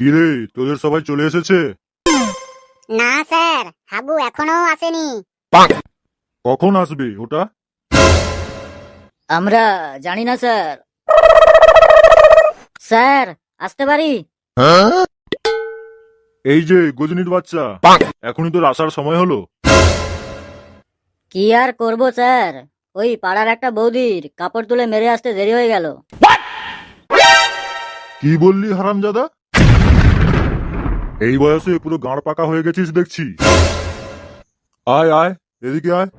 কিরে, তোদের সবাই চলে এসেছে? না স্যার, হাবু এখনো আসেনি। কখন আসবে ওটা? আমরা জানি না স্যার। স্যার, আসতে পারি? এই যে গজনীর বাচ্চা, এখনই তোর আসার সময় হলো। কি আর করব স্যার, ওই পাড়ার একটা বৌদির কাপড় তুলে মেরে আসতে দেরি হয়ে গেল। কি বললি হারামজাদা? এই বয়সে পুরো গাঁড় পাকা হয়ে গেছিস দেখছি। আয় আয়, এদিকে আয়।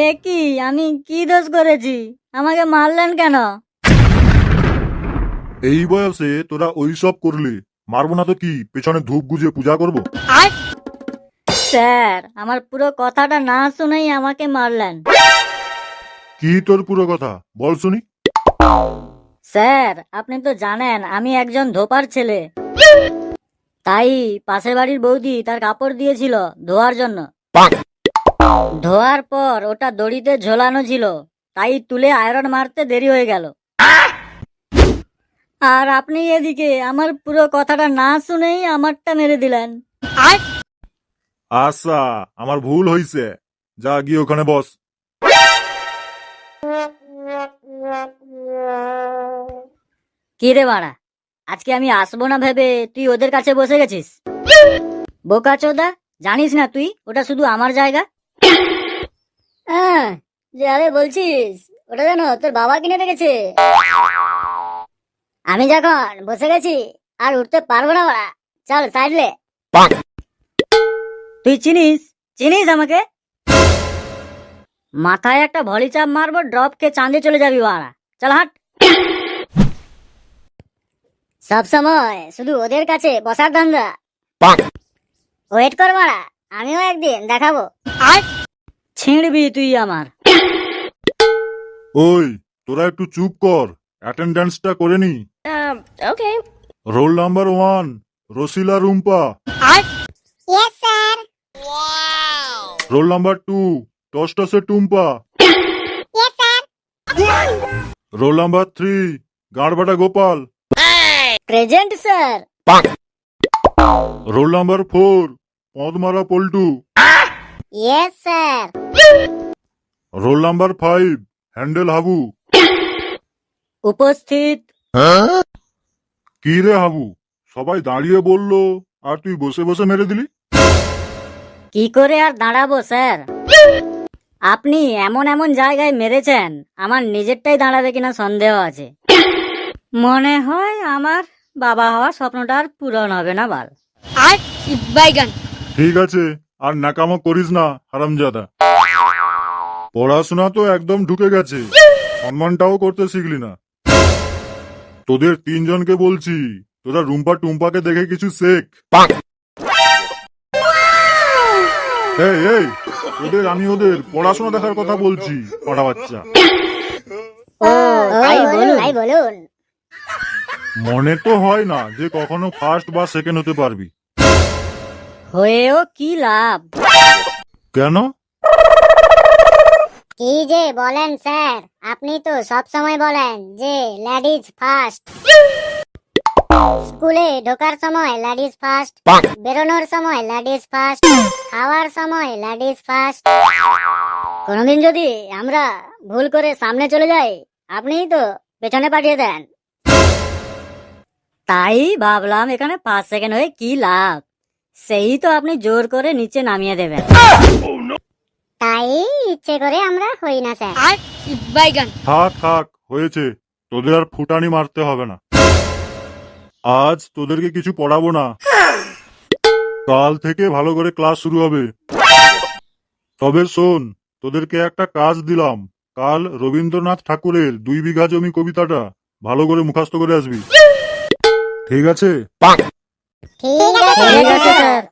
এ কি, আমি কি দোষ করেছি? আমাকে মারলেন কেন? এই বয়সে তোরা ওইসব করলি, মারবো না তো কি, পেছনে ধূপ গুজে পূজা করবো? স্যার, আমার পুরো কথাটা না শুনেই আমাকে মারলেন। কি তোর পুরো কথা বল শুনি। স্যার, আপনি তো জানেন আমি একজন ধোপার ছেলে, তাই পাশের বাড়ির বৌদি তার কাপড় দিয়েছিল ধোয়ার জন্য। ধোয়ার পর ওটা দড়িতে ঝোলানো ছিল, তাই তুলে আয়রন মারতে দেরি হয়ে গেল। আর আপনি এদিকে আমার পুরো কথাটা না শুনেই আমারটা মেরে দিলেন। আচ্ছা, আমার ভুল হইছে, যা গিয়ে ওখানে বস। কি রে বাড়া, আজকে আমি আসবো না ভেবে তুই ওদের কাছে বসে গেছিস? বোকাচোদা, জানিস না তুই ওটা শুধু আমার জায়গা? যাবে বলছিস, ওটা যেন তোর বাবা কিনে রেখেছে। আমি যখন বসে গেছি আর উঠতে পারবো না বাড়া, চল সাইডলে। তুই চিনিস চিনিস আমাকে? মাথায় একটা ভলি চাপ মারবো, ড্রপ কে চাঁদে চলে যাবি বাড়া, চল হাট। সব সময় শুধু ওদের কাছে বসার ধান্দা। ওয়েট কর বাড়া, আমিও একদিন দেখাবো। ছিঁড়বি তুই আমার। ওই, তোরা একটু চুপ কর, অ্যাটেন্ডেন্সটা করে নি। ওকে। রোল নাম্বার 1, রসিলা Rumpa. Yes sir. Roll number 2, টসটসে Tumpa. Yes sir. Roll number 3, গাঁড়বাটা Gopal. Present sir. Roll number 4, পদমারা Paltu. Yes sir. Roll number 5, handle Habu. উপস্থিত। কি রে হাবু, সবাই দাঁড়িয়ে বললো আর তুই বসে বসে মেরে দিলি? কি করে আর দাঁড়াবো স্যার? আপনি এমন এমন জায়গায় মেরেছেন, আমার নিজেরটাই দাঁড়াবে কিনা সন্দেহ আছে। মনে হয় আমার বাবা হওয়ার স্বপ্নটা আর পূরণ হবে না বাল। ঠিক আছে, আর নাকামো করিস না হারামজাদা। পড়াশোনা তো একদম ঢুকে গেছে, সম্মানটাও করতে শিখলি না। তোদের 3 জনকে বলছি, তোরা রুম্পা টুম্পাকে দেখে কিছু শেখ। এই এই, আমি ওদের পড়াশোনা দেখার কথা বলছি, পড়া বাচ্চা। ও, তাই বলুন। তাই বলুন। মনে তো হয় না যে কখনো ফার্স্ট বা সেকেন্ড হতে পারবি। হয়েও কি লাভ? কেন? কি যে বলেন স্যার, আপনি তো সব সময় বলেন যে লেডিজ ফার্স্ট। স্কুলে ঢোকার সময় লেডিজ ফার্স্ট, বেরোনোর সময় লেডিজ ফার্স্ট, খাওয়ার সময় লেডিজ ফার্স্ট। কোনোদিন যদি আমরা ভুল করে সামনে চলে যাই, আপনিই তো পেছনে পাঠিয়ে দেন। তাই ভাবলাম এখানে 5 সেকেন্ড হয়ে কি লাভ, সেই তো আপনি জোর করে নিচে নামিয়ে দেবেন। তাই ইচ্ছে করে আমরা হই না স্যার। থাক থাক, হয়েছে, তোদের আর ফুটানি মারতে হবে না। আজ তোদেরকে কিছু পড়াবো না, কাল থেকে ভালো করে ক্লাস শুরু হবে। তবে শোন, তোদেরকে একটা কাজ দিলাম, কাল রবীন্দ্রনাথ ঠাকুরের 2 বিঘা জমি কবিতাটা ভালো করে মুখস্থ করে আসবি, ঠিক আছে? ঠিক আছে ঠিক আছে স্যার।